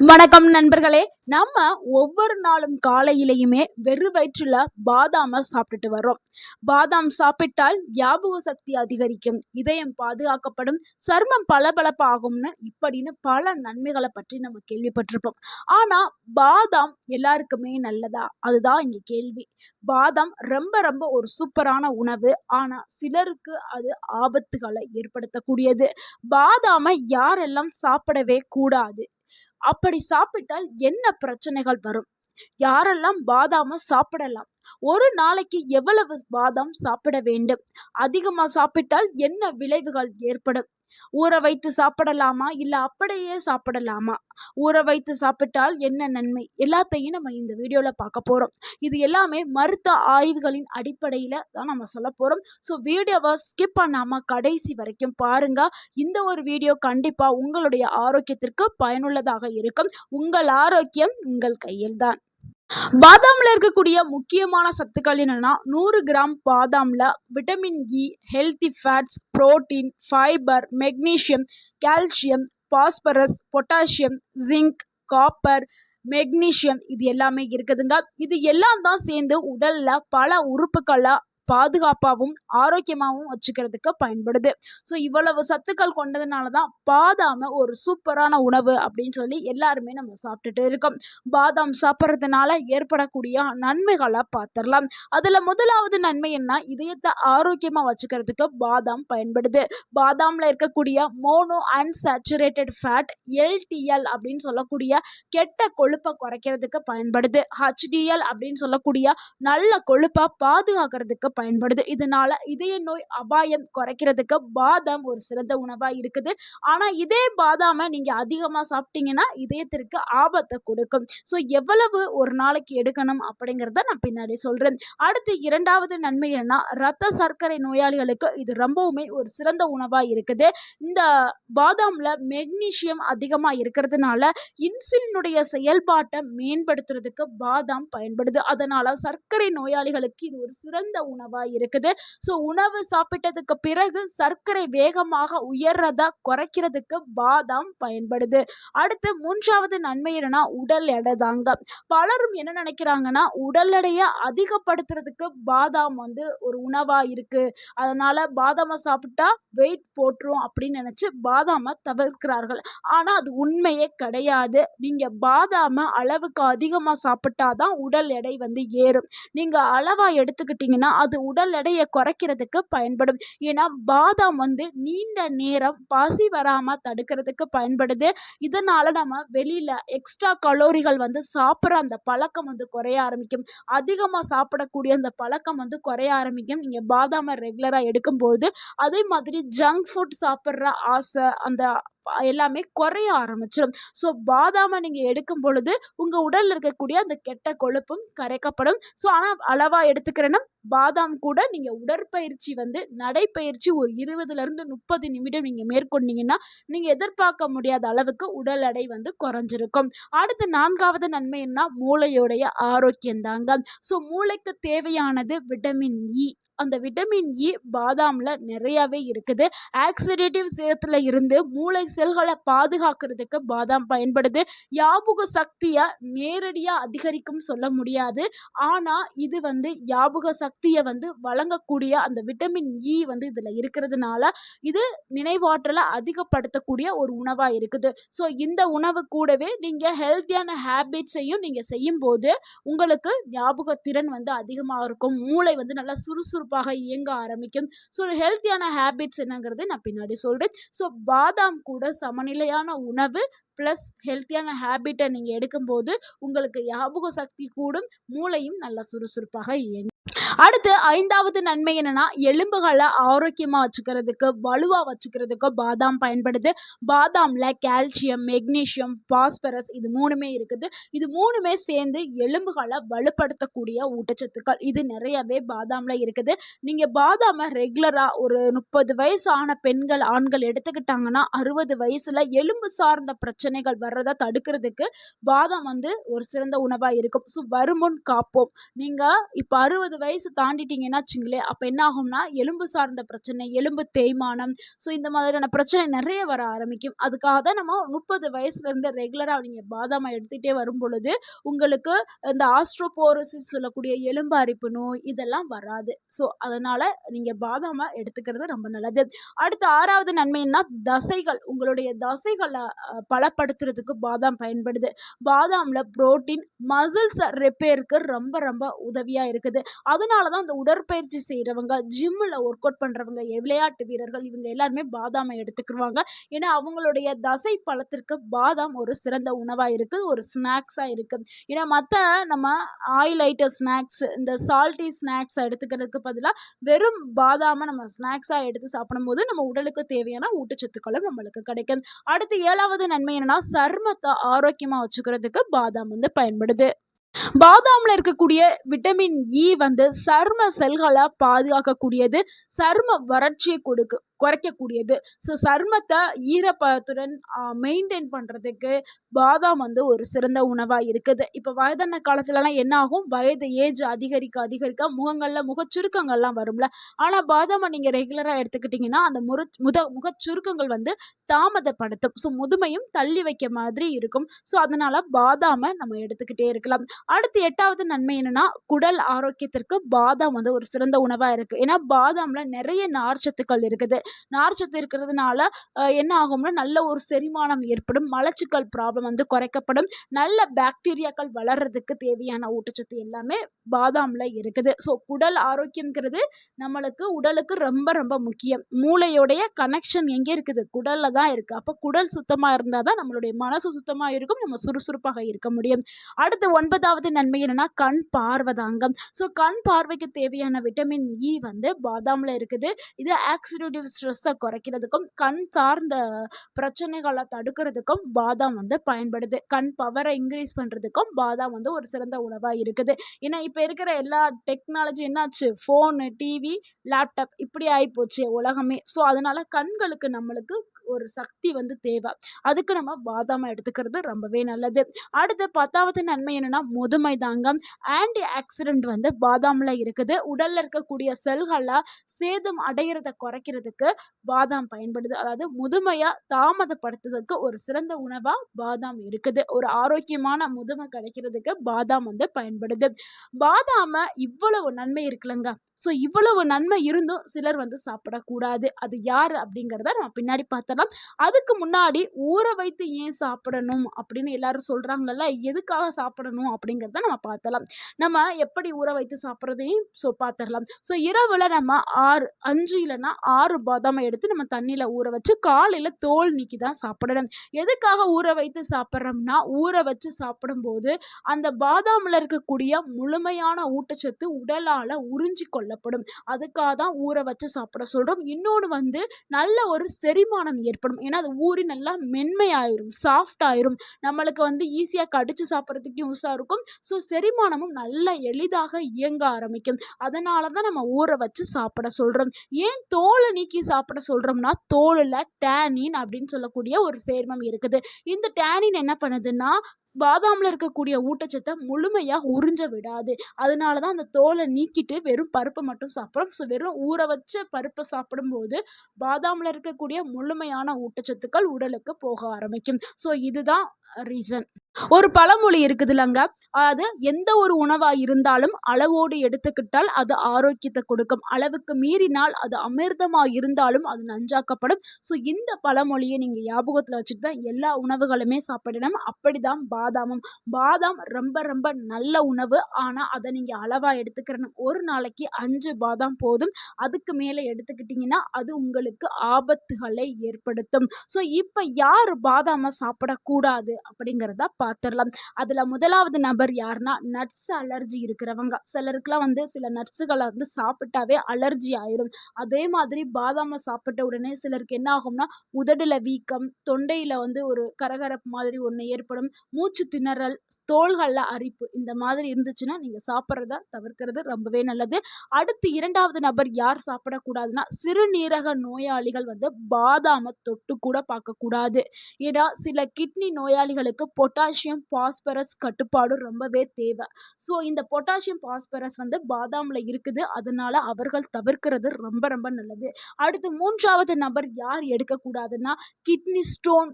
வணக்கம் நண்பர்களே. நம்ம ஒவ்வொரு நாளும் காலையிலையுமே வெறும் வயிற்றுல பாதாம சாப்பிட்டுட்டு வர்றோம். பாதாம் சாப்பிட்டால் ஞாபக சக்தி அதிகரிக்கும், இதயம் பாதுகாக்கப்படும், சருமம் பளபளப்பாகும்னு இப்படின்னு பல நன்மைகளை பற்றி நம்ம கேள்விப்பட்டிருப்போம். ஆனா பாதாம் எல்லாருக்குமே நல்லதா? அதுதான் இங்க கேள்வி. பாதாம் ரொம்ப ரொம்ப ஒரு சூப்பரான உணவு. ஆனா சிலருக்கு அது ஆபத்துகளை ஏற்படுத்தக்கூடியது. பாதாமை யாரெல்லாம் சாப்பிடவே கூடாது? அப்படி சாப்பிட்டால் என்ன பிரச்சனைகள் வரும்? யாரெல்லாம் பாதாம சாப்பிடலாம்? ஒரு நாளைக்கு எவ்வளவு பாதாம் சாப்பிட வேண்டும்? அதிகமா சாப்பிட்டால் என்ன விளைவுகள் ஏற்படும்? ஊற வைத்து சாப்பிடலாமா, இல்ல அப்படியே சாப்பிடலாமா? ஊற வைத்து சாப்பிட்டால் என்ன நன்மை? எல்லாத்தையும் நம்ம இந்த வீடியோல பார்க்க போறோம். இது எல்லாமே மருத்துவ ஆய்வுகளின் அடிப்படையில தான் நம்ம சொல்ல போறோம். ஸோ வீடியோவை ஸ்கிப் பண்ணாம கடைசி வரைக்கும் பாருங்க. இந்த ஒரு வீடியோ கண்டிப்பா உங்களுடைய ஆரோக்கியத்திற்கு பயனுள்ளதாக இருக்கும். உங்கள் ஆரோக்கியம் உங்கள் கையில் தான். பாதாம்ல இருக்கக்கூடிய முக்கியமான சத்துக்கள் என்னன்னா, 100 கிராம் பாதாம்ல vitamin E, healthy fats, protein, fibre, magnesium, calcium, phosphorus, potassium, zinc, copper, magnesium இது எல்லாமே இருக்குதுங்க. இது எல்லாம் தான் சேர்ந்து உடல்ல பல உறுப்புகளை பாதுகாப்பாகவும் ஆரோக்கியமாகவும் வச்சுக்கிறதுக்கு பயன்படுது. ஸோ இவ்வளவு சத்துக்கள் கொண்டதுனால தான் பாதாம ஒரு சூப்பரான உணவு அப்படின்னு சொல்லி எல்லாருமே நம்ம சாப்பிட்டுட்டு இருக்கோம். பாதாம் சாப்பிட்றதுனால ஏற்படக்கூடிய நன்மைகளை பார்த்துடலாம். அதில் முதலாவது நன்மை என்ன? இதயத்தை ஆரோக்கியமாக வச்சுக்கிறதுக்கு பாதாம் பயன்படுது. பாதாமில் இருக்கக்கூடிய மோனோ அன்சாச்சுரேட்டட் ஃபேட் எல்டிஎல் அப்படின்னு சொல்லக்கூடிய கெட்ட கொழுப்பை குறைக்கிறதுக்கு பயன்படுது. ஹெச்டிஎல் அப்படின்னு சொல்லக்கூடிய நல்ல கொழுப்பை பாதுகாக்கிறதுக்கு பயன்படுது. இதனால இதய நோய் அபாயம் குறைக்கிறதுக்கு பாதாம் ஒரு சிறந்த உணவா இருக்குது. ஆனா இதே பாதாம நீங்க அதிகமா சாப்பிட்டீங்கன்னா இதயத்திற்கு ஆபத்தை கொடுக்கும். ஸோ எவ்வளவு ஒரு நாளைக்கு எடுக்கணும் அப்படிங்கிறத நான் பின்னாடி சொல்றேன். அடுத்து இரண்டாவது நன்மை என்ன? ரத்த சர்க்கரை நோயாளிகளுக்கு இது ரொம்பவுமே ஒரு சிறந்த உணவா இருக்குது. இந்த பாதாம்ல மெக்னீசியம் அதிகமா இருக்கிறதுனால இன்சுலினுடைய செயல்பாட்டை மேம்படுத்துறதுக்கு பாதாம் பயன்படுது. அதனால சர்க்கரை நோயாளிகளுக்கு இது ஒரு சிறந்த உணவா இருக்குது. ஸோ உணவு சாப்பிட்டதுக்கு பிறகு சர்க்கரை வேகமாக உயர்றதா குறைக்கிறதுக்கு பாதாம் பயன்படுது. அடுத்து மூன்றாவது நன்மை என்னன்னா, உடல் எடை தாங்க. பலரும் என்ன நினைக்கிறாங்கன்னா, உடல் எடையை அதிகப்படுத்துறதுக்கு பாதாம் ஒரு உணவா இருக்கு, அதனால பாதாமை சாப்பிட்டா வெயிட் போட்டுரும் அப்படின்னு நினைச்சு பாதாமை தவிர்க்கிறார்கள். ஆனா அது உண்மையே கிடையாது. நீங்க பாதாம அளவுக்கு அதிகமா சாப்பிட்டாதான் உடல் எடை ஏறும். நீங்க அளவா எடுத்துக்கிட்டீங்கன்னா அது உடல் எடையை குறைக்கிறதுக்கு பயன்படும். ஏன்னா பாதாம் நீண்ட நேரம் பசி வராம தடுக்கிறதுக்கு பயன்படுது. இதனால நம்ம வெளியில எக்ஸ்ட்ரா கலோரிகள் சாப்பிட்ற அந்த பழக்கம் குறைய ஆரம்பிக்கும். அதிகமா சாப்பிடக்கூடிய அந்த பழக்கம் குறைய ஆரம்பிக்கும் நீங்க பாதாம ரெகுலரா எடுக்கும்போது. அதே மாதிரி ஜங்க் ஃபுட் சாப்பிட்ற ஆசை அந்த எல்லாமே குறைய ஆரம்பிச்சிடும். ஸோ பாதாமை நீங்க எடுக்கும் பொழுது உங்க உடல்ல இருக்கக்கூடிய அந்த கெட்ட கொழுப்பும் கரைக்கப்படும். ஸோ ஆனால் அளவா எடுத்துக்கிறேன்னா பாதாம் கூட நீங்க உடற்பயிற்சி நடைப்பயிற்சி ஒரு 20லிருந்து 30 நிமிடம் நீங்க மேற்கொண்டீங்கன்னா நீங்க எதிர்பார்க்க முடியாத அளவுக்கு உடல் எடை குறைஞ்சிருக்கும். அடுத்து நான்காவது நன்மை என்ன? மூளையோடைய ஆரோக்கியம் தாங்க. ஸோ மூளைக்கு தேவையானது விட்டமின் இ. அந்த விட்டமின் இ பாதாம்ல நிறையவே இருக்குது. ஆக்சிடேட்டிவ் சேத்துல இருந்து மூளை செல்களை பாதுகாக்கிறதுக்கு பாதாம் பயன்படுது. ஞாபக சக்தியை நேரடியா அதிகரிக்கும் சொல்ல முடியாது. ஆனா இது ஞாபக சக்தியை வழங்கக்கூடிய அந்த விட்டமின் இ இதுல இருக்கிறதுனால இது நினைவாற்றலை அதிகப்படுத்தக்கூடிய ஒரு உணவா இருக்குது. ஸோ இந்த உணவு கூடவே நீங்க ஹெல்த்தியான ஹேபிட்ஸையும் நீங்க செய்யும் போது உங்களுக்கு ஞாபக திறன் அதிகமாக இருக்கும். மூளை நல்லா சுறுசுறுப்பாக இயங்க ஆரம்பிக்கும். ஸோ ஒரு ஹெல்த்தியான ஹேபிட்ஸ் என்னங்கிறது நான் பின்னாடி சொல்றேன். ஸோ பாதாம் கூட சமநிலையான உணவு பிளஸ் ஹெல்த்தியான ஹேபிட்டை நீங்க எடுக்கும்போது உங்களுக்கு ஞாபக சக்தி கூடும், மூளையும் நல்லா சுறுசுறுப்பாக இயங்கும். அடுத்து ஐந்தாவது நன்மை என்னன்னா, எலும்புகளை ஆரோக்கியமா வச்சுக்கிறதுக்கு வலுவா வச்சுக்கிறதுக்கு பாதாம் பயன்படுது. பாதாம்ல கால்சியம், மெக்னீசியம், பாஸ்பரஸ் இது மூணுமே இருக்குது. இது மூணுமே சேர்ந்து எலும்புகளை வலுப்படுத்தக்கூடிய ஊட்டச்சத்துக்கள். இது நிறையவே பாதாம்ல இருக்குது. நீங்க பாதாம ரெகுலரா ஒரு 30 வயசு ஆன பெண்கள் ஆண்கள் எடுத்துக்கிட்டாங்கன்னா 60 வயசுல எலும்பு சார்ந்த பிரச்சனைகள் வர்றதை தடுக்கிறதுக்கு பாதாம் ஒரு சிறந்த உணவா இருக்கும். ஸோ வருமுன் காப்போம். நீங்க இப்ப 60 வயசு வயசு தாண்டிட்டீங்கன்னா வச்சுங்களேன், அப்ப என்ன ஆகும்னா எலும்பு சார்ந்த பிரச்சனை, எலும்பு தேய்மானம், ஸோ இந்த மாதிரியான பிரச்சனை நிறைய வர ஆரம்பிக்கும். அதுக்காக தான் நம்ம 30 வயசுல இருந்து ரெகுலரா நீங்க பாதாம எடுத்துட்டே வரும் பொழுது, உங்களுக்கு இந்த ஆஸ்ட்ரோபோரோசிஸ் சொல்லக்கூடிய எலும்பு அரிப்பு நோய் இதெல்லாம் வராது. ஸோ அதனால நீங்க பாதாம எடுத்துக்கிறது ரொம்ப நல்லது. அடுத்து 6வது நன்மை என்ன, தசைகள், உங்களுடைய தசைகள பலப்படுத்துறதுக்கு பாதாம் பயன்படுது. பாதாம்ல புரோட்டீன், மசில்ஸ ரிப்பேருக்கு ரொம்ப ரொம்ப உதவியா இருக்குது. அதனால தான் இந்த உடற்பயிற்சி செய்றவங்க, ஜிம்ல ஒர்க் அவுட் பண்றவங்க, விளையாட்டு வீரர்கள் இவங்க எல்லாருமே பாதாம எடுத்துக்குருவாங்க. ஏன்னா அவங்களுடைய தசை பலத்திற்கு பாதாம் ஒரு சிறந்த உணவா இருக்கு, ஒரு ஸ்நாக்ஸா இருக்கு. ஏன்னா மத்த நம்ம ஆயில் ஐட்டம் ஸ்நாக்ஸ், இந்த சால்ட்டி ஸ்நாக்ஸ் எடுத்துக்கிறதுக்கு பதிலா வெறும் பாதாம நம்ம ஸ்நாக்ஸா எடுத்து சாப்பிடும்போது நம்ம உடலுக்கு தேவையான ஊட்டச்சத்துக்களும் நம்மளுக்கு கிடைக்கும். அடுத்து 7வது நன்மை என்னன்னா, சருமத்தை ஆரோக்கியமா வச்சுக்கிறதுக்கு பாதாம் பயன்படுது. பாதாம்ல இருக்கக்கூடிய விட்டமின் இ சரும செல்களை பாதுகாக்கக்கூடியது, சரும வறட்சியை குறைக்கக்கூடியது. ஸோ சருமத்தை ஈரப்பதத்துடன் மெயின்டைன் பண்ணுறதுக்கு பாதாம் ஒரு சிறந்த உணவாக இருக்குது. இப்போ வயதான காலத்துலலாம் என்ன ஆகும், வயது ஏஜ் அதிகரிக்க அதிகரிக்க முகங்களில் முகச்சுருக்கங்கள்லாம் வரும்ல. ஆனால் பாதாமை நீங்கள் ரெகுலராக எடுத்துக்கிட்டிங்கன்னா அந்த முகச்சுருக்கங்கள் தாமதப்படுத்தும். ஸோ முதுமையும் தள்ளி வைக்க மாதிரி இருக்கும். ஸோ அதனால பாதாமை நம்ம எடுத்துக்கிட்டே இருக்கலாம். அடுத்து 8வது நன்மை என்னன்னா, குடல் ஆரோக்கியத்திற்கு பாதாம் ஒரு சிறந்த உணவாக இருக்குது. ஏன்னா பாதாம்ல நிறைய நார்ச்சத்துக்கள் இருக்குது. நார்ச்சத்து இருக்கிறதுனால என்ன ஆகும்னா நல்ல ஒரு செரிமானம் ஏற்படும், மலச்சிக்கல் ப்ராப்ளம் குறைக்கப்படும், நல்ல பாக்டீரியாக்கள் வளர்றதுக்கு தேவையான ஊட்டச்சத்து எல்லாமே பாதாம்ல இருக்குது. ஸோ குடல் ஆரோக்கியம்ங்கிறது நம்மளுக்கு உடலுக்கு ரொம்ப ரொம்ப முக்கியம். மூளையோடைய கனெக்ஷன் எங்கே இருக்குது, குடல்ல தான் இருக்குது. அப்போ குடல் சுத்தமாக இருந்தால் தான் நம்மளுடைய மனசு சுத்தமாக இருக்கும், நம்ம சுறுசுறுப்பாக இருக்க முடியும். அடுத்து 9வது நன்மை என்னன்னா, கண் பார்வதாங்கம். ஸோ கண் பார்வைக்கு தேவையான விட்டமின் இ பாதாம்ல இருக்குது. இது ஆக்சிடேட்டிவ் ஸ்ட்ரெஸ்ஸை குறைக்கிறதுக்கும் கண் சார்ந்த பிரச்சனைகளை தடுக்கிறதுக்கும் பாதாம் பயன்படுது. கண் பவரை இன்க்ரீஸ் பண்ணுறதுக்கும் பாதாம் ஒரு சிறந்த உணவாக இருக்குது. ஏன்னா இப்போ இருக்கிற எல்லா டெக்னாலஜி என்னாச்சு, ஃபோனு, டிவி, லேப்டாப் இப்படி ஆகிப்போச்சு உலகமே. ஸோ அதனால கண்களுக்கு நம்மளுக்கு ஒரு சக்தி தேவை. அதுக்கு நம்ம பாதாமை எடுத்துக்கிறது ரொம்பவே நல்லது. அடுத்து 10வது நன்மை என்னன்னா, முதுமை தாங்கம். ஆன்டி ஆக்சிடென்ட் பாதாம்ல இருக்குது. உடல்ல இருக்கக்கூடிய செல்களை சேதம் அடைகிறத குறைக்கிறதுக்கு பாதாம் பயன்படுது. அதாவது முதுமையா தாமதப்படுத்துறதுக்கு ஒரு சிறந்த உணவா பாதாம் இருக்குது. ஒரு ஆரோக்கியமான முதுமை கிடைக்கிறதுக்கு பாதாம் பயன்படுது. பாதாம இவ்வளவு நன்மை இருக்குல்லங்க. ஸோ இவ்வளவு நன்மை இருந்தும் சிலர் சாப்பிடக்கூடாது. அது யாரு அப்படிங்கிறத நம்ம பின்னாடி பார்த்தலாம். அதுக்கு முன்னாடி ஊற வைத்து ஏன் சாப்பிடணும் அப்படின்னு எல்லாரும் சொல்றாங்கல்ல, எதுக்காக சாப்பிடணும் அப்படிங்கிறத நம்ம பார்த்தலாம். நம்ம எப்படி ஊற வைத்து சாப்பிட்றதையும் பார்த்துடலாம். ஸோ இரவுல நம்ம 5 இல்லைன்னா 6 பாதாமை எடுத்து நம்ம தண்ணியில் ஊற வச்சு காலையில் தோல் நீக்கி தான் சாப்பிடணும். எதுக்காக ஊற வைத்து சாப்பிட்றோம்னா, ஊற வச்சு சாப்பிடும்போது அந்த பாதாமில் இருக்கக்கூடிய முழுமையான ஊட்டச்சத்து உடலால் உறிஞ்சி கொள்ளப்படும். அதுக்காக தான் ஊற வச்சு சாப்பிட சொல்கிறோம். இன்னொன்று நல்ல ஒரு செரிமானம் ஏற்படும். ஏன்னா அது ஊறி நல்லா மென்மையாயிரும், சாஃப்ட் ஆயிரும். நம்மளுக்கு ஈஸியாக கடிச்சு சாப்பிட்றதுக்கு யூஸாக இருக்கும். ஸோ செரிமானமும் நல்லா எளிதாக இயங்க ஆரம்பிக்கும். அதனால தான் நம்ம ஊற வச்சு சாப்பிட சொல்கிறோம். ஏன் தோலை நீக்கி சாப்பிட சொல்கிறோம்னா, தோலில் டேனின் அப்படின்னு சொல்லக்கூடிய ஒரு சேர்மம் இருக்குது. இந்த டேனின் என்ன பண்ணுதுன்னா, பாதாமில் இருக்கக்கூடிய ஊட்டச்சத்தை முழுமையாக உறிஞ்ச விடாது. அதனால தான் அந்த தோலை நீக்கிட்டு வெறும் பருப்பை மட்டும் சாப்பிட்றோம். ஸோ வெறும் ஊற வச்ச பருப்பை சாப்பிடும்போது பாதாமில் இருக்கக்கூடிய முழுமையான ஊட்டச்சத்துக்கள் உடலுக்கு போக ஆரம்பிக்கும். ஸோ இதுதான் ரீசன். ஒரு பழமொழி இருக்குதுல்லங்க, அதாவது எந்த ஒரு உணவா இருந்தாலும் அளவோடு எடுத்துக்கிட்டால் அது ஆரோக்கியத்தை கொடுக்கும், அளவுக்கு மீறினால் அது அமிர்தமா இருந்தாலும் அது நஞ்சாக்கப்படும். ஸோ இந்த பழமொழியை நீங்க ஞாபகத்துல வச்சுட்டு தான் எல்லா உணவுகளுமே சாப்பிடணும். அப்படிதான் பாதாமும். பாதாம் ரொம்ப ரொம்ப நல்ல உணவு. ஆனா அதை நீங்க அளவா எடுத்துக்கிறணும். ஒரு நாளைக்கு 5 பாதாம் போதும். அதுக்கு மேல எடுத்துக்கிட்டீங்கன்னா அது உங்களுக்கு ஆபத்துகளை ஏற்படுத்தும். ஸோ இப்ப யார் பாதாம சாப்பிடக்கூடாது அப்படிங்கிறத பார்த்துடலாம். அதுல முதலாவது நபர் யாருன்னா, நட்ஸ் அலர்ஜி இருக்கிறவங்க. சிலருக்குலாம் சில நட்ஸுகளை சாப்பிட்டாவே அலர்ஜி ஆயிரும். அதே மாதிரி பாதாம சாப்பிட்ட உடனே சிலருக்கு என்ன ஆகும்னா, உதடுல வீக்கம், தொண்டையில ஒரு கரகரப்பு மாதிரி ஒன்று ஏற்படும், மூச்சு திணறல், தோள்கள்ல அரிப்பு, இந்த மாதிரி இருந்துச்சுன்னா நீங்க சாப்பிட்றத தவிர்க்கிறது ரொம்பவே நல்லது. அடுத்து 2வது நபர் யார் சாப்பிடக்கூடாதுன்னா, சிறுநீரக நோயாளிகள் பாதாம தொட்டு கூட பார்க்கக்கூடாது. ஏன்னா சில கிட்னி நோயாளிகள் நோயாளிகளுக்கு பொட்டாசியம், பாஸ்பரஸ் கட்டுப்பாடு ரொம்பவே தேவை. ஸோ இந்த பொட்டாசியம், பாஸ்பரஸ் வந்து பாதாம்ல இருக்குது. அதனால அவர்கள் தவிர்க்கிறது ரொம்ப ரொம்ப நல்லது. அடுத்து 3வது நபர் யார் எடுக்கக்கூடாதுன்னா, கிட்னி ஸ்டோன்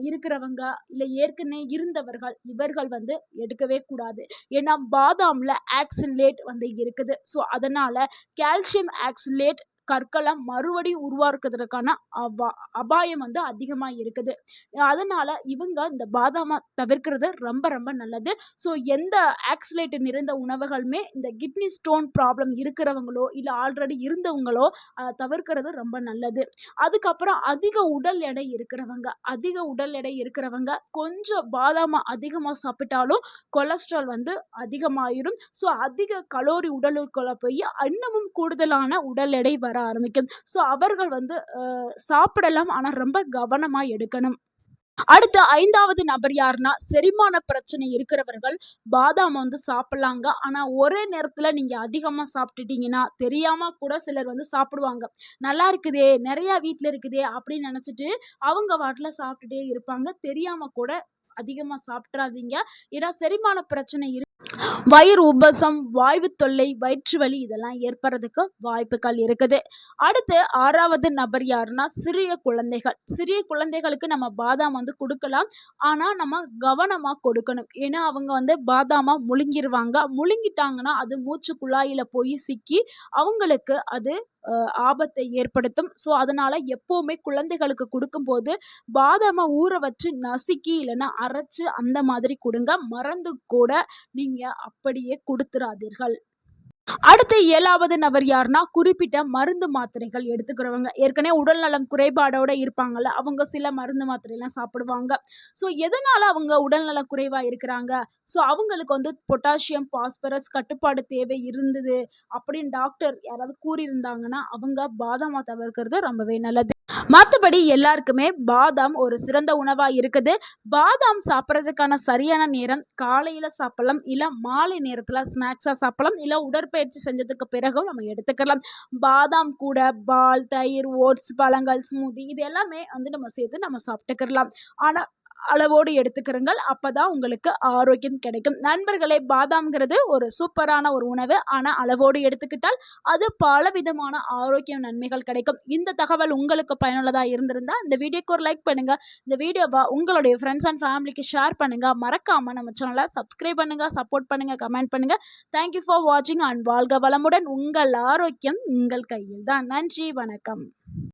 இருக்கிறவங்க, இல்ல ஏற்கனவே இருந்தவர்கள், இவர்கள் வந்து எடுக்கவே கூடாது. ஏன்னா பாதாம்ல ஆக்சலேட் வந்து இருக்குது. ஸோ அதனால கால்சியம் ஆக்சலேட் கற்கள மறுபடியும் உருவாக்குறதுக்கான அபாயம் வந்து அதிகமா இருக்குது. அதனால இவங்க இந்த பாதாம தவிர்க்கிறது ரொம்ப ரொம்ப நல்லது. ஸோ எந்த ஆக்சலேட் நிறைந்த உணவுகளுமே இந்த கிட்னி ஸ்டோன் ப்ராப்ளம் இருக்கிறவங்களோ, இல்ல ஆல்ரெடி இருந்தவங்களோ தவிர்க்கிறது ரொம்ப நல்லது. அதுக்கப்புறம் அதிக உடல் எடை இருக்கிறவங்க கொஞ்சம் பாதாம அதிகமா சாப்பிட்டாலும் கொலஸ்ட்ரால் வந்து அதிகமாயிரும். ஸோ அதிக கலோரி உடலுக்குள்ள போய் இன்னமும் கூடுதலான உடல் எடை வர ஆரம்பிக்கும். ஸோ அவர்கள் வந்து சாப்பிடலாம், ஆனா ரொம்ப கவனமா எடுக்கணும். அடுத்து 5வது நபர் யாருன்னா, செரிமான பிரச்சனை இருக்கிறவர்கள் பாதாம் வந்து சாப்பிடலாங்க. ஆனா ஒரே நேரத்துல நீங்க அதிகமா சாப்பிட்டுட்டீங்கன்னா, தெரியாம கூட சிலர் வந்து சாப்பிடுவாங்க. நல்லா இருக்குதே, நிறைய வீட்ல இருக்குதே அப்படின்னு நினைச்சிட்டு அவங்க பாட்டுல சாப்பிட்டுட்டே இருப்பாங்க. தெரியாம கூட அதிகமா சாப்பிட்றாதீங்க. ஏன்னா செரிமான பிரச்சனை வயிறு உபசம், வாய்வு தொல்லை, வயிற்று வலி இதெல்லாம் ஏற்படுறதுக்கு வாய்ப்புகள் இருக்குது. அடுத்து 6வது நபர் யாருன்னா, சிறிய குழந்தைகள். சிறிய குழந்தைகளுக்கு நம்ம பாதாம் வந்து கொடுக்கலாம். ஆனா நம்ம கவனமா கொடுக்கணும். ஏன்னா அவங்க வந்து பாதாம முழுங்கிருவாங்க. முழுங்கிட்டாங்கன்னா அது மூச்சு குழாயில போய் சிக்கி அவங்களுக்கு அது ஆபத்தை ஏற்படுத்தும். ஸோ அதனால எப்பவுமே குழந்தைகளுக்கு கொடுக்கும்போது பாதாம ஊற வச்சு நசுக்கி இல்லைன்னா அரைச்சு அந்த மாதிரி கொடுங்க. மறந்து கூட நீங்க அப்படியே கொடுத்துறாதீர்கள். அடுத்து 7வது நபர் யாருன்னா, குறிப்பிட்ட மருந்து மாத்திரைகள் எடுத்துக்கிறவங்க. ஏற்கனவே உடல்நலம் குறைபாடோட இருப்பாங்கல்ல, அவங்க சில மருந்து மாத்திரைலாம் சாப்பிடுவாங்க. ஸோ எதனால அவங்க உடல்நலம் குறைவா இருக்கிறாங்க? ஸோ அவங்களுக்கு வந்து பொட்டாசியம், பாஸ்பரஸ் கட்டுப்பாடு தேவை இருந்தது அப்படின்னு டாக்டர் யாராவது கூறியிருந்தாங்கன்னா, அவங்க பாதாம தவிர்க்கிறது ரொம்பவே நல்லது. மத்தபடி எல்லாருக்குமே பாதாம் ஒரு சிறந்த உணவா இருக்குது. பாதாம் சாப்பிட்றதுக்கான சரியான நேரம் காலையில சாப்பிடலாம், இல்ல மாலை நேரத்துல ஸ்நாக்ஸா சாப்பிடலாம், இல்ல உடற்பயிற்சி செஞ்சதுக்கு பிறகும் நம்ம எடுத்துக்கலாம். பாதாம் கூட பால், தயிர், ஓட்ஸ், பழங்கள், ஸ்மூதி இது எல்லாமே வந்து நம்ம சேர்த்து நம்ம சாப்பிட்டுக்கலாம். ஆனா அளவோடு எடுத்துக்கிறங்கள். அப்பதான் உங்களுக்கு ஆரோக்கியம் கிடைக்கும். நண்பர்களே, பாதாம்ங்கிறது ஒரு சூப்பரான ஒரு உணவு. ஆனா அளவோடு எடுத்துக்கிட்டால் அது பலவிதமான ஆரோக்கிய நன்மைகள் கிடைக்கும். இந்த தகவல் உங்களுக்கு பயனுள்ளதா இருந்திருந்தா இந்த வீடியோக்கு ஒரு லைக் பண்ணுங்க. இந்த வீடியோவை உங்களுடைய ஃப்ரெண்ட்ஸ் அண்ட் ஃபேமிலிக்கு ஷேர் பண்ணுங்க. மறக்காம நம்ம சேனலை சப்ஸ்கிரைப் பண்ணுங்க, சப்போர்ட் பண்ணுங்க, கமெண்ட் பண்ணுங்க. தேங்க்யூ ஃபார் வாட்சிங் அண்ட் வாழ்க வளமுடன். உங்கள் ஆரோக்கியம் உங்கள் கையில் தான். நன்றி, வணக்கம்.